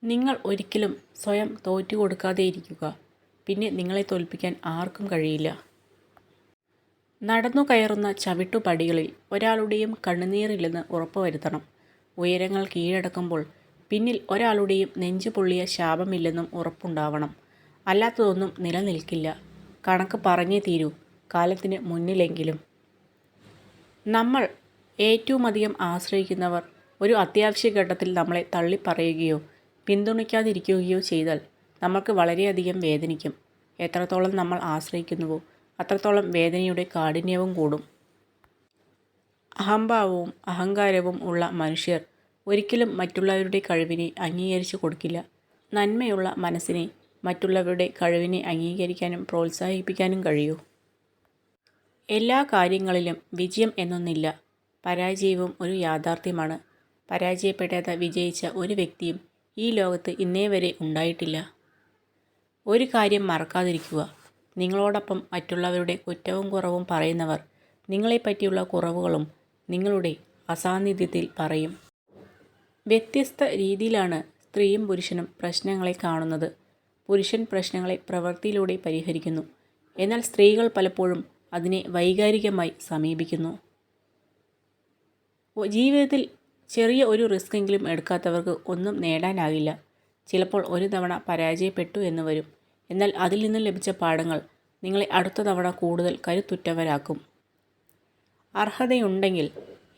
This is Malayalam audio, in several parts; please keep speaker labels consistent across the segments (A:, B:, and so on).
A: നിങ്ങൾ ഒരിക്കലും സ്വയം തോറ്റുകൊടുക്കാതെ ഇരിക്കുക. പിന്നെ നിങ്ങളെ തോൽപ്പിക്കാൻ ആർക്കും കഴിയില്ല. നടന്നു കയറുന്ന ചവിട്ടുപടികളിൽ ഒരാളുടെയും കണ്ണുനീരില്ലെന്ന് ഉറപ്പുവരുത്തണം. ഉയരങ്ങൾ കീഴടക്കുമ്പോൾ പിന്നിൽ ഒരാളുടെയും നെഞ്ചുപൊള്ളിയ ശാപമില്ലെന്നും ഉറപ്പുണ്ടാവണം. അല്ലാത്തതൊന്നും നിലനിൽക്കില്ല. കണക്ക് പറഞ്ഞേ തീരൂ, കാലത്തിന് മുന്നിലെങ്കിലും. നമ്മൾ ഏറ്റവുമധികം ആശ്രയിക്കുന്നവർ ഒരു അത്യാവശ്യ ഘട്ടത്തിൽ നമ്മളെ തള്ളിപ്പറയുകയോ പിന്തുണയ്ക്കാതിരിക്കുകയോ ചെയ്താൽ നമ്മൾക്ക് വളരെയധികം വേദനിക്കും. എത്രത്തോളം നമ്മൾ ആശ്രയിക്കുന്നുവോ അത്രത്തോളം വേദനയുടെ കാഠിന്യവും കൂടും. അഹംഭാവവും അഹങ്കാരവും ഉള്ള മനുഷ്യർ ഒരിക്കലും മറ്റുള്ളവരുടെ കഴിവിനെ അംഗീകരിച്ചു കൊടുക്കില്ല. നന്മയുള്ള മനസ്സിനെ മറ്റുള്ളവരുടെ കഴിവിനെ അംഗീകരിക്കാനും പ്രോത്സാഹിപ്പിക്കാനും കഴിയൂ. എല്ലാ കാര്യങ്ങളിലും വിജയം എന്നൊന്നില്ല. പരാജയവും ഒരു യാഥാർത്ഥ്യമാണ്. പരാജയപ്പെടാതെ വിജയിച്ച ഒരു വ്യക്തിയും ഈ ലോകത്ത് ഇന്നേവരെ ഉണ്ടായിട്ടില്ല. ഒരു കാര്യം മറക്കാതിരിക്കുക, നിങ്ങളോടൊപ്പം മറ്റുള്ളവരുടെ കുറ്റവും കുറവും പറയുന്നവർ നിങ്ങളെപ്പറ്റിയുള്ള കുറവുകളും നിങ്ങളുടെ അസാന്നിധ്യത്തിൽ പറയും. വ്യത്യസ്ത രീതിയിലാണ് സ്ത്രീയും പുരുഷനും പ്രശ്നങ്ങളെ കാണുന്നത്. പുരുഷൻ പ്രശ്നങ്ങളെ പ്രവൃത്തിയിലൂടെ പരിഹരിക്കുന്നു, എന്നാൽ സ്ത്രീകൾ പലപ്പോഴും അതിനെ വൈകാരികമായി സമീപിക്കുന്നു. ജീവിതത്തിൽ ചെറിയ ഒരു റിസ്കെങ്കിലും എടുക്കാത്തവർക്ക് ഒന്നും നേടാനാകില്ല. ചിലപ്പോൾ ഒരു തവണ പരാജയപ്പെട്ടു എന്ന് വരും, എന്നാൽ അതിൽ നിന്നും ലഭിച്ച പാഠങ്ങൾ നിങ്ങളെ അടുത്ത തവണ കൂടുതൽ കരുത്തുറ്റവരാക്കും. അർഹതയുണ്ടെങ്കിൽ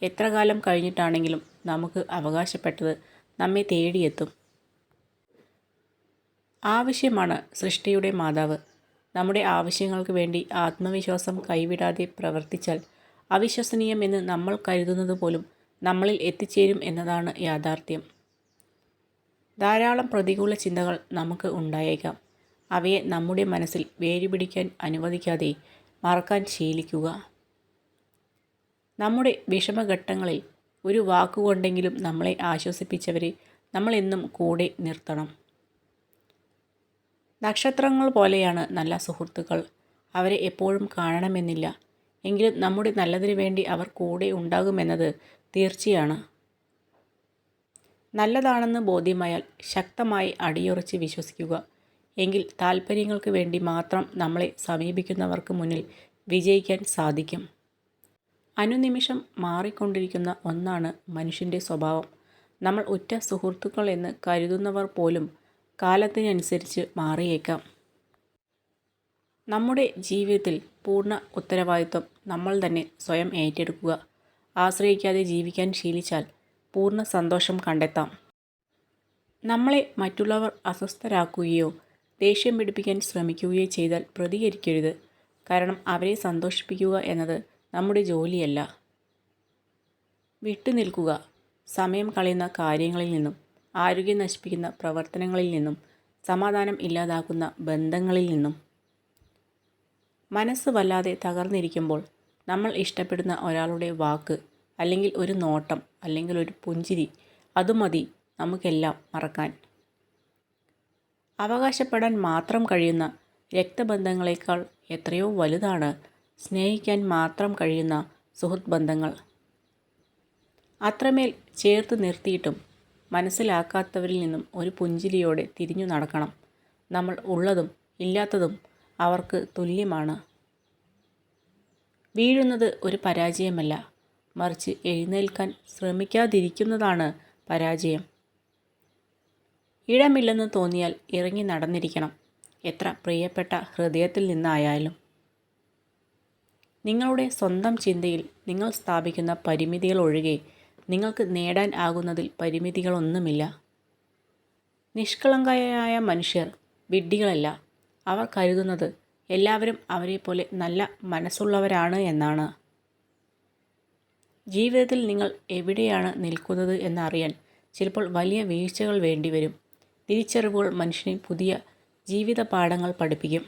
A: എത്ര കാലം കഴിഞ്ഞിട്ടാണെങ്കിലും നമുക്ക് അവകാശപ്പെട്ടത് നമ്മെ തേടിയെത്തും. ആവശ്യമാണ് സൃഷ്ടിയുടെ മാതാവ്. നമ്മുടെ ആവശ്യങ്ങൾക്ക് വേണ്ടി ആത്മവിശ്വാസം കൈവിടാതെ പ്രവർത്തിച്ചാൽ അവിശ്വസനീയമെന്ന് നമ്മൾ കരുതുന്നത് പോലും നമ്മളിൽ എത്തിച്ചേരും എന്നതാണ് യാഥാർത്ഥ്യം. ധാരാളം പ്രതികൂല ചിന്തകൾ നമുക്ക് ഉണ്ടായേക്കാം. അവയെ നമ്മുടെ മനസ്സിൽ വേരുപിടിക്കാൻ അനുവദിക്കാതെ മറക്കാൻ ശീലിക്കുക. നമ്മുടെ വിഷമഘട്ടങ്ങളിൽ ഒരു വാക്കുകൊണ്ടെങ്കിലും നമ്മളെ ആശ്വസിപ്പിച്ചവരെ നമ്മളെന്നും കൂടെ നിർത്തണം. നക്ഷത്രങ്ങൾ പോലെയാണ് നല്ല സുഹൃത്തുക്കൾ. അവരെ എപ്പോഴും കാണണമെന്നില്ല, എങ്കിലും നമ്മുടെ നല്ലതിനു വേണ്ടി അവർ കൂടെ ഉണ്ടാകുമെന്നത് തീർച്ചയാണ്. നല്ലതാണെന്ന് ബോധ്യമായാൽ ശക്തമായി അടിയുറച്ച് വിശ്വസിക്കുക. എങ്കിൽ താൽപ്പര്യങ്ങൾക്ക് വേണ്ടി മാത്രം നമ്മളെ സമീപിക്കുന്നവർക്ക് മുന്നിൽ വിജയിക്കാൻ സാധിക്കും. അനുനിമിഷം മാറിക്കൊണ്ടിരിക്കുന്ന ഒന്നാണ് മനുഷ്യൻ്റെ സ്വഭാവം. നമ്മൾ ഉറ്റ സുഹൃത്തുക്കൾ എന്ന് കരുതുന്നവർ പോലും കാലത്തിനനുസരിച്ച് മാറിയേക്കാം. നമ്മുടെ ജീവിതത്തിൽ പൂർണ്ണ ഉത്തരവാദിത്വം നമ്മൾ തന്നെ സ്വയം ഏറ്റെടുക്കുക. ആശ്രയിക്കാതെ ജീവിക്കാൻ ശീലിച്ചാൽ പൂർണ്ണ സന്തോഷം കണ്ടെത്താം. നമ്മളെ മറ്റുള്ളവർ അസ്വസ്ഥരാക്കുകയോ ദേഷ്യം പിടിപ്പിക്കാൻ ശ്രമിക്കുകയോ ചെയ്താൽ പ്രതികരിക്കരുത്. കാരണം അവരെ സന്തോഷിപ്പിക്കുക എന്നത് നമ്മുടെ ജോലിയല്ല. വിട്ടുനിൽക്കുക. സമയം കളയുന്ന കാര്യങ്ങളിൽ നിന്നും, ആരോഗ്യം നശിപ്പിക്കുന്ന പ്രവർത്തനങ്ങളിൽ നിന്നും, സമാധാനം ഇല്ലാതാക്കുന്ന ബന്ധങ്ങളിൽ നിന്നും. മനസ്സ് വല്ലാതെ തകർന്നിരിക്കുമ്പോൾ നമ്മൾ ഇഷ്ടപ്പെടുന്ന ഒരാളുടെ വാക്ക്, അല്ലെങ്കിൽ ഒരു നോട്ടം, അല്ലെങ്കിൽ ഒരു പുഞ്ചിരി, അതുമതി നമുക്കെല്ലാം മറക്കാൻ. അവകാശപ്പെടാൻ മാത്രം കഴിയുന്ന രക്തബന്ധങ്ങളെക്കാൾ എത്രയോ വലുതാണ് സ്നേഹിക്കാൻ മാത്രം കഴിയുന്ന സുഹൃത്ത് ബന്ധങ്ങൾ. അത്രമേൽ ചേർത്ത് നിർത്തിയിട്ടും മനസ്സിലാക്കാത്തവരിൽ നിന്നും ഒരു പുഞ്ചിരിയോടെ തിരിഞ്ഞു നടക്കണം. നമ്മൾ ഉള്ളതും ഇല്ലാത്തതും അവർക്ക് തുല്യമാണ്. വീഴുന്നത് ഒരു പരാജയമല്ല, മറിച്ച് എഴുന്നേൽക്കാൻ ശ്രമിക്കാതിരിക്കുന്നതാണ് പരാജയം. ഇടമില്ലെന്ന് തോന്നിയാൽ ഇറങ്ങി നടന്നിരിക്കണം, എത്ര പ്രിയപ്പെട്ട ഹൃദയത്തിൽ നിന്നായാലും. നിങ്ങളുടെ സ്വന്തം ചിന്തയിൽ നിങ്ങൾ സ്ഥാപിക്കുന്ന പരിമിതികൾ ഒഴികെ നിങ്ങൾക്ക് നേടാൻ ആകുന്നതിൽ പരിമിതികളൊന്നുമില്ല. നിഷ്കളങ്കയായ മനുഷ്യർ വിഡ്ഢികളല്ല. അവർ കരുതുന്നത് എല്ലാവരും അവരെപ്പോലെ നല്ല മനസ്സുള്ളവരാണ് എന്നാണ്. ജീവിതത്തിൽ നിങ്ങൾ എവിടെയാണ് നിൽക്കുന്നത് എന്നറിയാൻ ചിലപ്പോൾ വലിയ വീഴ്ചകൾ വേണ്ടിവരും. തിരിച്ചറിവുകൾ മനുഷ്യനെ പുതിയ ജീവിത പാഠങ്ങൾ പഠിപ്പിക്കും.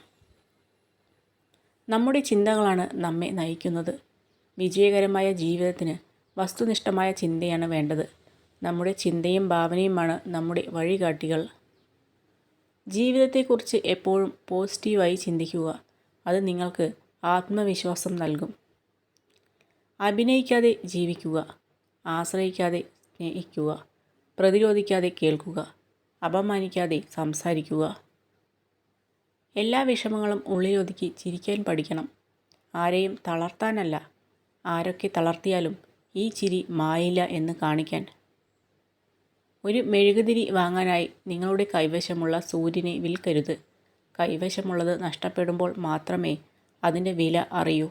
A: നമ്മുടെ ചിന്തകളാണ് നമ്മെ നയിക്കുന്നത്. വിജയകരമായ ജീവിതത്തിന് വസ്തുനിഷ്ഠമായ ചിന്തയാണ് വേണ്ടത്. നമ്മുടെ ചിന്തയും ഭാവനയുമാണ് നമ്മുടെ വഴികാട്ടികൾ. ജീവിതത്തെക്കുറിച്ച് എപ്പോഴും പോസിറ്റീവായി ചിന്തിക്കുക. അത് നിങ്ങൾക്ക് ആത്മവിശ്വാസം നൽകും. അഭിനയിക്കാതെ ജീവിക്കുക. ആശ്രയിക്കാതെ സ്നേഹിക്കുക. പ്രതിരോധിക്കാതെ കേൾക്കുക. അപമാനിക്കാതെ സംസാരിക്കുക. എല്ലാ വിഷമങ്ങളും ഉള്ളിലൊതുക്കി ചിരിക്കാൻ പഠിക്കണം. ആരെയും തളർത്താനല്ല, ആരൊക്കെ തളർത്തിയാലും ഈ ചിരി മായില്ല എന്ന് കാണിക്കാൻ. ഒരു മെഴുകുതിരി വാങ്ങാനായി നിങ്ങളുടെ കൈവശമുള്ള സൂര്യനെ വിൽക്കരുത്. കൈവശമുള്ളത് നഷ്ടപ്പെടുമ്പോൾ മാത്രമേ അതിൻ്റെ വില അറിയൂ.